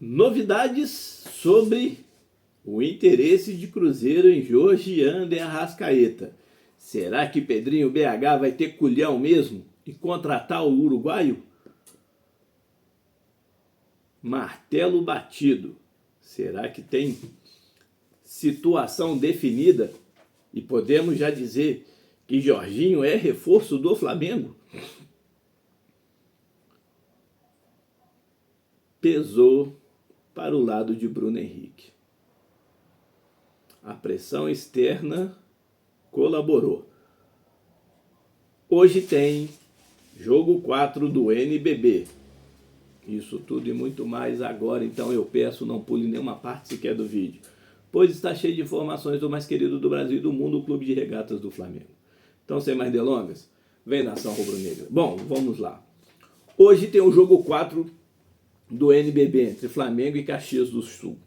Novidades sobre o interesse de Cruzeiro em Jorge Ander Arrascaeta. Será que Pedrinho BH vai ter culhão mesmo e contratar o uruguaio? Martelo batido. Será que tem situação definida? E podemos já dizer que Jorginho é reforço do Flamengo? Pesou para o lado de Bruno Henrique. A pressão externa colaborou. Hoje tem jogo 4 do NBB. Isso tudo e muito mais agora, então eu peço, não pule nenhuma parte sequer do vídeo, pois está cheio de informações do mais querido do Brasil e do mundo, o Clube de Regatas do Flamengo. Então, sem mais delongas, vem nação rubro-negra. Bom, vamos lá. Hoje tem o jogo 4 do NBB entre Flamengo e Caxias do Sul.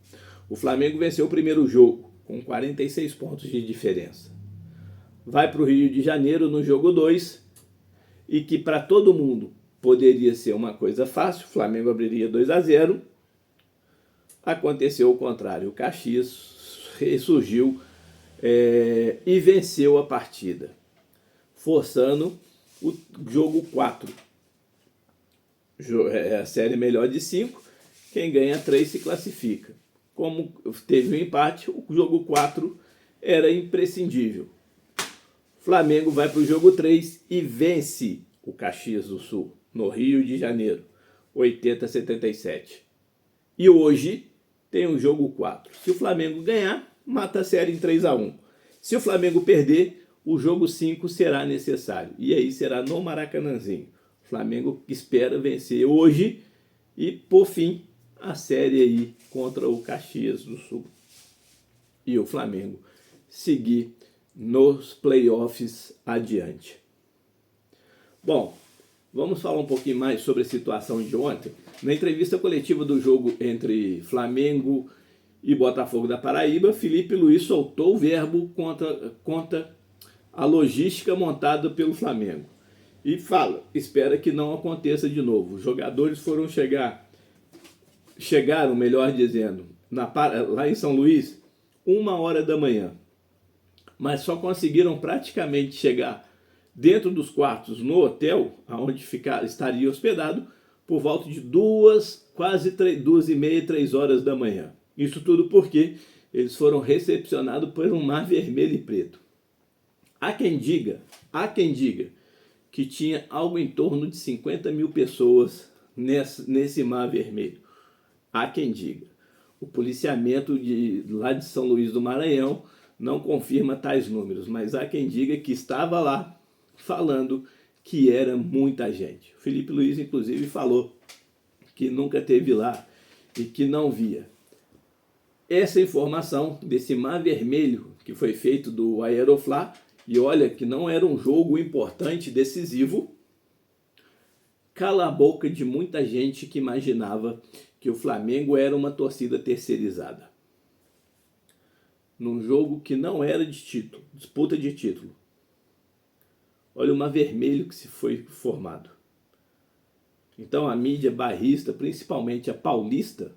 O Flamengo venceu o primeiro jogo com 46 pontos de diferença. Vai para o Rio de Janeiro no jogo 2 e que para todo mundo poderia ser uma coisa fácil, o Flamengo abriria 2-0. Aconteceu o contrário, o Caxias ressurgiu e venceu a partida, forçando o jogo 4. É a série melhor de 5, quem ganha 3 se classifica. Como teve um empate, o jogo 4 era imprescindível. Flamengo vai para o jogo 3 e vence o Caxias do Sul, no Rio de Janeiro, 80-77. E hoje tem o jogo 4. Se o Flamengo ganhar, mata a série em 3-1. Se o Flamengo perder, o jogo 5 será necessário. E aí será no Maracanãzinho. O Flamengo espera vencer hoje e, por fim, a série aí contra o Caxias do Sul. E o Flamengo seguir nos playoffs adiante. Bom, vamos falar um pouquinho mais sobre a situação de ontem. Na entrevista coletiva do jogo entre Flamengo e Botafogo da Paraíba, Felipe Luiz soltou o verbo contra a logística montada pelo Flamengo. E espera que não aconteça de novo. Os jogadores chegaram, melhor dizendo, lá em São Luís, 1h da manhã. Mas só conseguiram praticamente chegar dentro dos quartos no hotel, onde estaria hospedado, por volta de quase 2h30, 3 horas da manhã. Isso tudo porque eles foram recepcionados por um mar vermelho e preto. Há quem diga que tinha algo em torno de 50 mil pessoas nesse mar vermelho. Há quem diga. O policiamento lá de São Luís do Maranhão não confirma tais números, mas há quem diga que estava lá falando que era muita gente. O Felipe Luiz, inclusive, falou que nunca esteve lá e que não via. Essa informação desse mar vermelho que foi feito do Aeroflá, e olha que não era um jogo importante, decisivo, cala a boca de muita gente que imaginava que o Flamengo era uma torcida terceirizada. Num jogo que não era de título, disputa de título. Olha o mar vermelho que se foi formado. Então a mídia bairrista, principalmente a paulista,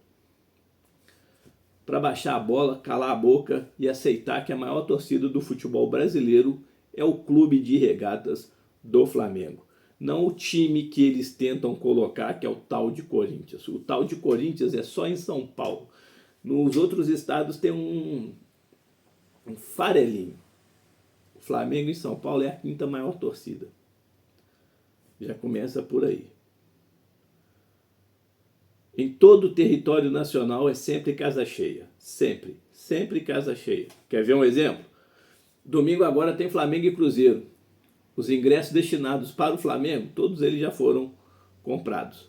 para baixar a bola, calar a boca e aceitar que a maior torcida do futebol brasileiro é o Clube de Regatas do Flamengo. Não o time que eles tentam colocar, que é o tal de Corinthians. O tal de Corinthians é só em São Paulo. Nos outros estados tem um farelinho. O Flamengo em São Paulo é a 5ª maior torcida. Já começa por aí. Em todo o território nacional é sempre casa cheia. Sempre. Sempre casa cheia. Quer ver um exemplo? Domingo agora tem Flamengo e Cruzeiro. Os ingressos destinados para o Flamengo, todos eles já foram comprados.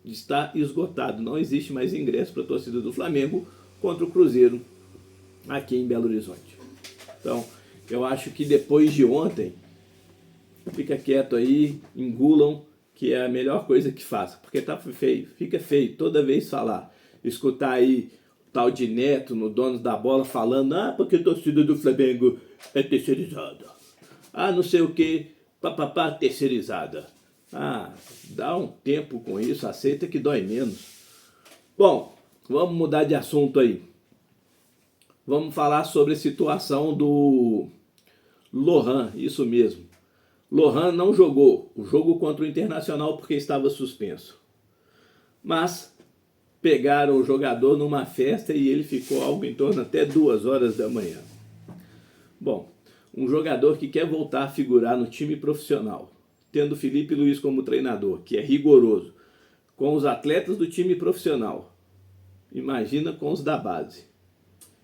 Está esgotado. Não existe mais ingresso para a torcida do Flamengo contra o Cruzeiro aqui em Belo Horizonte. Então, eu acho que depois de ontem, fica quieto aí, engulam, que é a melhor coisa que faça, porque tá feio, fica feio toda vez falar, escutar aí o tal de Neto, no dono da bola, falando, porque a torcida do Flamengo é terceirizada, não sei o que, papapá, terceirizada. Dá um tempo com isso, aceita que dói menos. Bom, Vamos mudar de assunto aí. Vamos falar sobre a situação do Lohan, isso mesmo. Lohan não jogou o jogo contra o Internacional porque estava suspenso. Mas pegaram o jogador numa festa e ele ficou algo em torno até 2 horas da manhã. Bom, um jogador que quer voltar a figurar no time profissional, tendo Felipe Luiz como treinador, que é rigoroso, com os atletas do time profissional, imagina com os da base.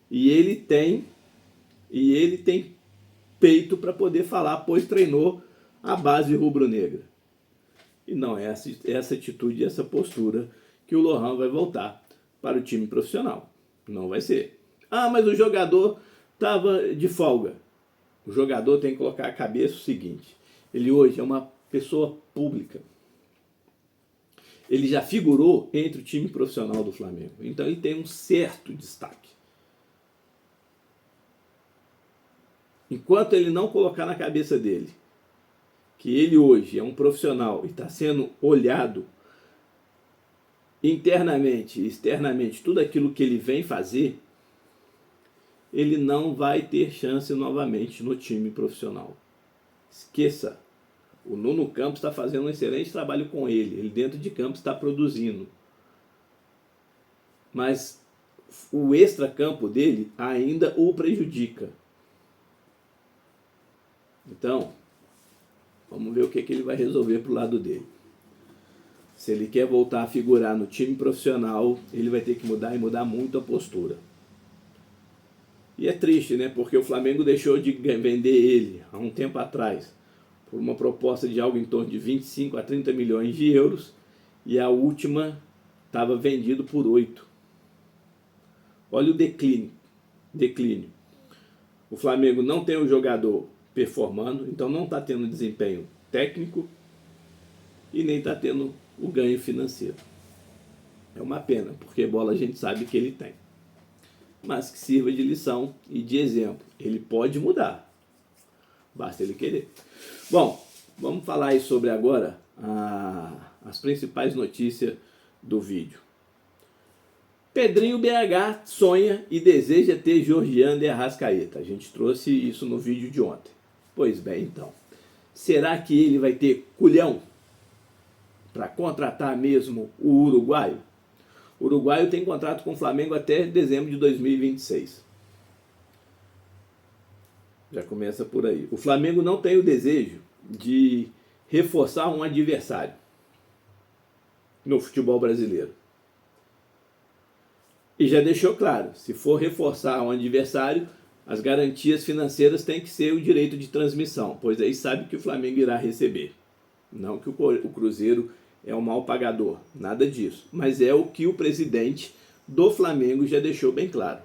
E ele tem peito para poder falar, pois treinou a base rubro-negra. E não é essa atitude, essa postura que o Lohan vai voltar para o time profissional. Não vai ser. Ah, mas o jogador estava de folga. O jogador tem que colocar a cabeça o seguinte: ele hoje é uma pessoa pública. Ele já figurou entre o time profissional do Flamengo. Então ele tem um certo destaque. Enquanto ele não colocar na cabeça dele que ele hoje é um profissional e está sendo olhado internamente e externamente, tudo aquilo que ele vem fazer, ele não vai ter chance novamente no time profissional. Esqueça. O Nuno Campos está fazendo um excelente trabalho com ele. Ele dentro de campo está produzindo. Mas o extracampo dele ainda o prejudica. Então, vamos ver o que ele vai resolver para o lado dele. Se ele quer voltar a figurar no time profissional, ele vai ter que mudar e mudar muito a postura. E é triste, né? Porque o Flamengo deixou de vender ele há um tempo atrás por uma proposta de algo em torno de 25 a 30 milhões de euros e a última estava vendido por 8. Olha o declínio. O Flamengo não tem o jogador performando, então não está tendo desempenho técnico e nem está tendo o ganho financeiro. É uma pena, porque bola a gente sabe que ele tem. Mas que sirva de lição e de exemplo. Ele pode mudar, basta ele querer. Bom, vamos falar aí sobre agora as principais notícias do vídeo. Pedrinho BH sonha e deseja ter Georgian de Arrascaeta. A gente trouxe isso no vídeo de ontem. Pois bem, então. Será que ele vai ter culhão para contratar mesmo o uruguaio? O uruguaio tem contrato com o Flamengo até dezembro de 2026. Já começa por aí. O Flamengo não tem o desejo de reforçar um adversário no futebol brasileiro. E já deixou claro, se for reforçar um adversário, as garantias financeiras têm que ser o direito de transmissão, pois aí sabe que o Flamengo irá receber. Não que o Cruzeiro é um mau pagador, nada disso. Mas é o que o presidente do Flamengo já deixou bem claro.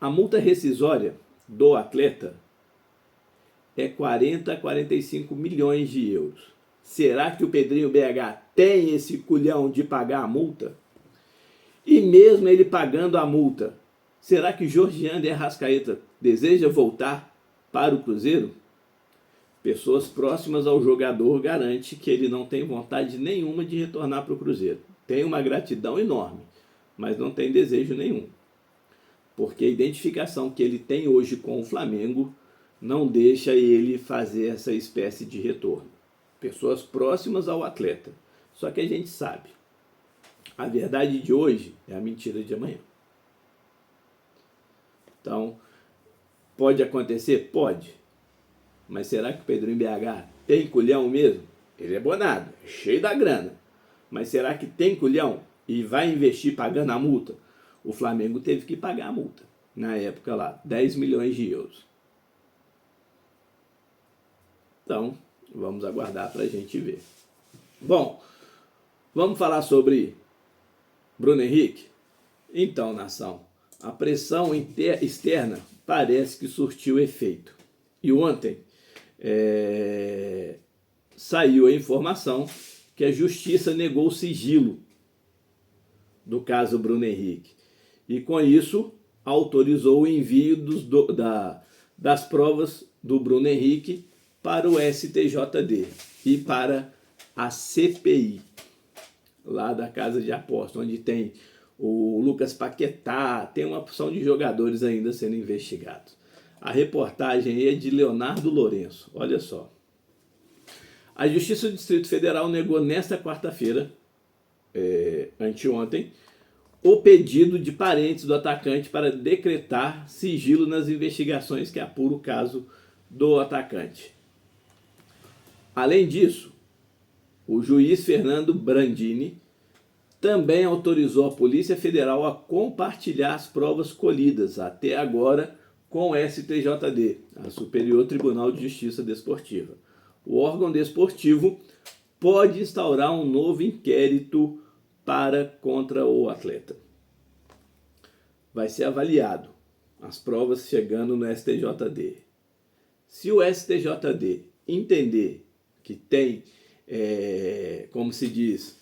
A multa rescisória do atleta é 40 a 45 milhões de euros. Será que o Pedrinho BH tem esse culhão de pagar a multa? E mesmo ele pagando a multa, será que Georgian de Arrascaeta deseja voltar para o Cruzeiro? Pessoas próximas ao jogador garantem que ele não tem vontade nenhuma de retornar para o Cruzeiro. Tem uma gratidão enorme, mas não tem desejo nenhum. Porque a identificação que ele tem hoje com o Flamengo não deixa ele fazer essa espécie de retorno. Pessoas próximas ao atleta. Só que a gente sabe, a verdade de hoje é a mentira de amanhã. Então, pode acontecer? Pode. Mas será que o Pedrinho BH tem culhão mesmo? Ele é bonado, é cheio da grana. Mas será que tem culhão e vai investir pagando a multa? O Flamengo teve que pagar a multa. Na época lá, 10 milhões de euros. Então, vamos aguardar para a gente ver. Bom, vamos falar sobre Bruno Henrique? Então, nação, a pressão externa parece que surtiu efeito. E ontem saiu a informação que a justiça negou o sigilo do caso Bruno Henrique. E com isso autorizou o envio das provas do Bruno Henrique para o STJD e para a CPI, lá da Casa de Aposta, onde tem o Lucas Paquetá, tem uma opção de jogadores ainda sendo investigados. A reportagem é de Leonardo Lourenço, olha só. A Justiça do Distrito Federal negou nesta quarta-feira, anteontem, o pedido de parentes do atacante para decretar sigilo nas investigações que apuram o caso do atacante. Além disso, o juiz Fernando Brandini também autorizou a Polícia Federal a compartilhar as provas colhidas até agora com o STJD, a Superior Tribunal de Justiça Desportiva. O órgão desportivo pode instaurar um novo inquérito contra o atleta. Vai ser avaliado as provas chegando no STJD. Se o STJD entender que tem, como se diz,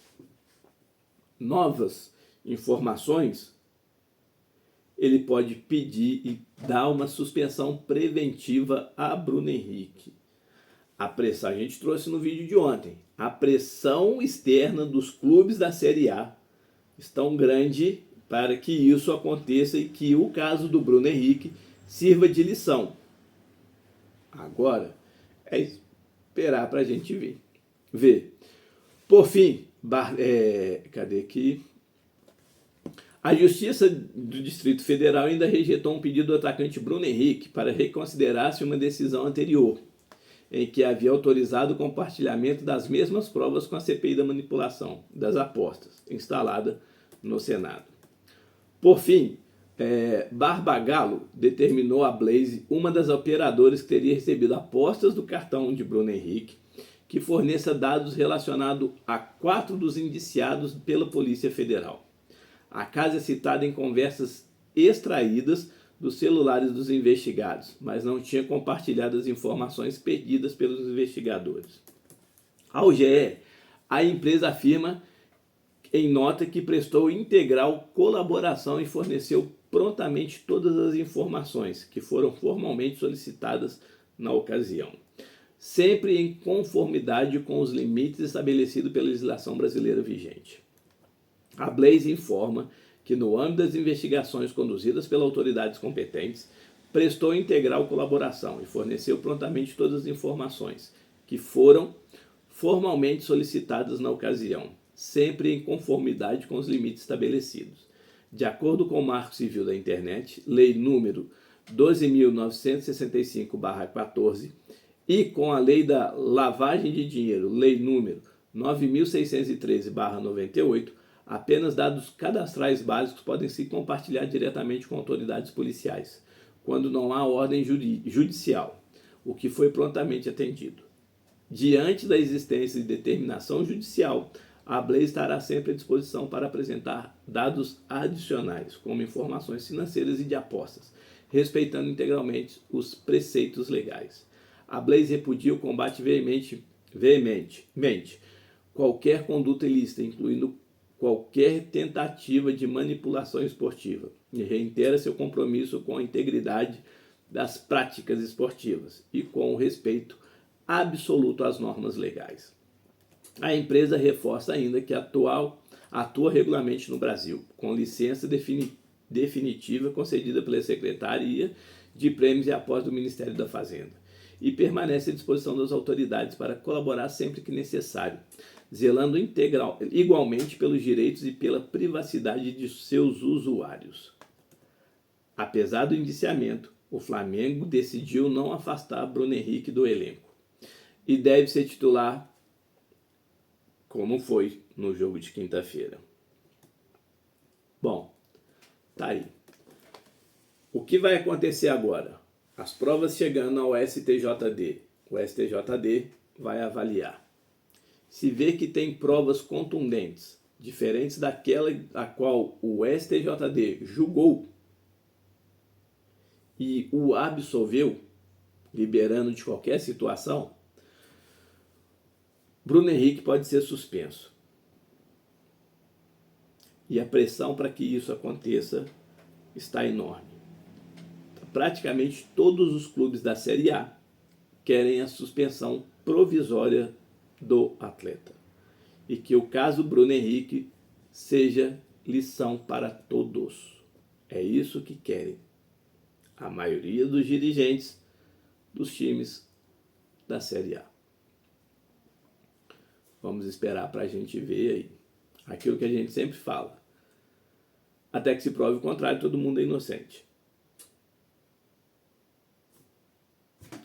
novas informações, ele pode pedir e dar uma suspensão preventiva a Bruno Henrique. A pressão, a gente trouxe no vídeo de ontem, a pressão externa dos clubes da Série A estão grande para que isso aconteça e que o caso do Bruno Henrique sirva de lição. Agora é esperar para a gente ver. Por fim, cadê aqui? A Justiça do Distrito Federal ainda rejeitou um pedido do atacante Bruno Henrique para reconsiderar-se uma decisão anterior, em que havia autorizado o compartilhamento das mesmas provas com a CPI da manipulação das apostas, instalada no Senado. Por fim, Barbagallo determinou a Blaze, uma das operadoras que teria recebido apostas do cartão de Bruno Henrique, que forneça dados relacionados a 4 dos indiciados pela Polícia Federal. A casa é citada em conversas extraídas dos celulares dos investigados, mas não tinha compartilhado as informações pedidas pelos investigadores. Ao GE, a empresa afirma em nota que prestou integral colaboração e forneceu prontamente todas as informações que foram formalmente solicitadas na ocasião, sempre em conformidade com os limites estabelecidos pela legislação brasileira vigente. A Blaze informa que, no âmbito das investigações conduzidas pelas autoridades competentes, prestou integral colaboração e forneceu prontamente todas as informações que foram formalmente solicitadas na ocasião, sempre em conformidade com os limites estabelecidos. De acordo com o Marco Civil da Internet, Lei número 12.965/14, e com a Lei da Lavagem de Dinheiro, Lei número 9.613/98, apenas dados cadastrais básicos podem se compartilhar diretamente com autoridades policiais, quando não há ordem judicial, o que foi prontamente atendido. Diante da existência de determinação judicial, a Blaze estará sempre à disposição para apresentar dados adicionais, como informações financeiras e de apostas, respeitando integralmente os preceitos legais. A Blaze repudia o combate veementemente qualquer conduta ilícita, incluindo qualquer tentativa de manipulação esportiva, e reitera seu compromisso com a integridade das práticas esportivas e com o respeito absoluto às normas legais. A empresa reforça ainda que atua regularmente no Brasil, com licença definitiva concedida pela Secretaria de Prêmios e Apostas do Ministério da Fazenda, e permanece à disposição das autoridades para colaborar sempre que necessário, zelando igualmente pelos direitos e pela privacidade de seus usuários. Apesar do indiciamento, o Flamengo decidiu não afastar Bruno Henrique do elenco e deve ser titular, como foi no jogo de quinta-feira. Bom, tá aí. O que vai acontecer agora? As provas chegando ao STJD. O STJD vai avaliar. Se vê que tem provas contundentes, diferentes daquela a qual o STJD julgou e o absolveu, liberando de qualquer situação, Bruno Henrique pode ser suspenso. E a pressão para que isso aconteça está enorme. Praticamente todos os clubes da Série A querem a suspensão provisória do atleta. E que o caso Bruno Henrique seja lição para todos. É isso que querem a maioria dos dirigentes dos times da Série A. Vamos esperar para a gente ver aí. Aquilo que a gente sempre fala. Até que se prove o contrário, todo mundo é inocente.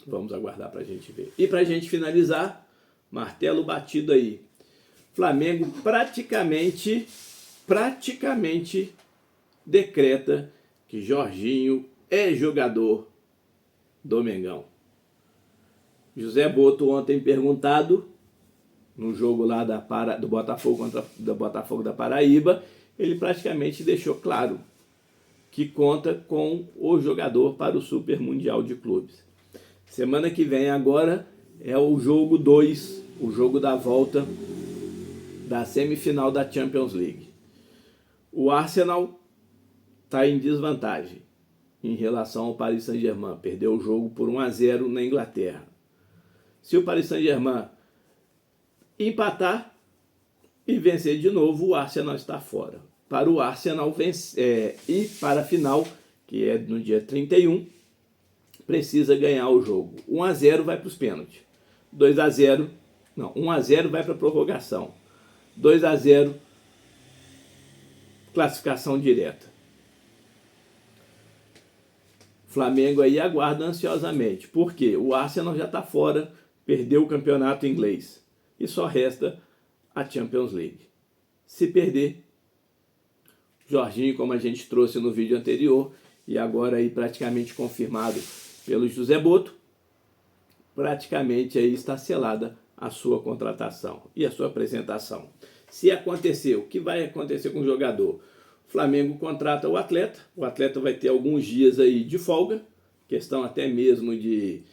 Vamos aguardar para a gente ver. E para a gente finalizar, martelo batido aí. Flamengo praticamente decreta que Jorginho é jogador do Mengão. José Boto ontem perguntado no jogo lá do Botafogo contra Botafogo da Paraíba, ele praticamente deixou claro que conta com o jogador para o Super Mundial de Clubes. Semana que vem agora é o jogo 2, o jogo da volta da semifinal da Champions League. O Arsenal está em desvantagem em relação ao Paris Saint-Germain. Perdeu o jogo por 1-0 na Inglaterra. Se o Paris Saint-Germain empatar e vencer de novo, o Arsenal está fora. Para o Arsenal vencer, e para a final, que é no dia 31, precisa ganhar o jogo. 1-0 vai para os pênaltis. 1-0 vai para a prorrogação. 2-0, classificação direta. Flamengo aí aguarda ansiosamente. Por quê? O Arsenal já está fora, perdeu o campeonato inglês. E só resta a Champions League. Se perder, Jorginho, como a gente trouxe no vídeo anterior, e agora aí praticamente confirmado pelo José Boto, praticamente aí está selada a sua contratação e a sua apresentação. Se acontecer, o que vai acontecer com o jogador? O Flamengo contrata o atleta vai ter alguns dias aí de folga, questão até mesmo de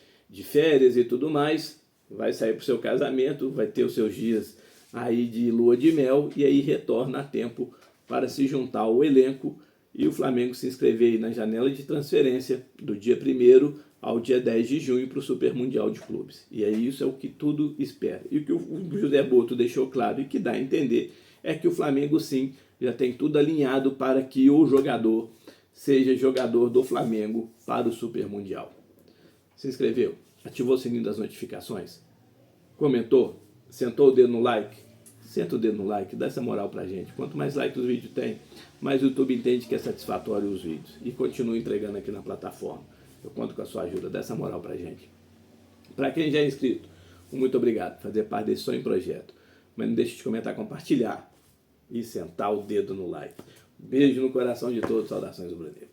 férias e tudo mais, vai sair para o seu casamento, vai ter os seus dias aí de lua de mel e aí retorna a tempo para se juntar ao elenco e o Flamengo se inscrever aí na janela de transferência do dia 1º ao dia 10 de junho para o Super Mundial de Clubes. E aí isso é o que tudo espera. E o que o José Boto deixou claro e que dá a entender é que o Flamengo sim já tem tudo alinhado para que o jogador seja jogador do Flamengo para o Super Mundial. Se inscreveu? Ativou o sininho das notificações? Comentou? Sentou o dedo no like? Senta o dedo no like, dá essa moral pra gente. Quanto mais likes o vídeo tem, mais o YouTube entende que é satisfatório os vídeos. E continua entregando aqui na plataforma. Eu conto com a sua ajuda, dá essa moral pra gente. Para quem já é inscrito, muito obrigado por fazer parte desse sonho projeto. Mas não deixe de comentar, compartilhar e sentar o dedo no like. Beijo no coração de todos, saudações rubro-negras.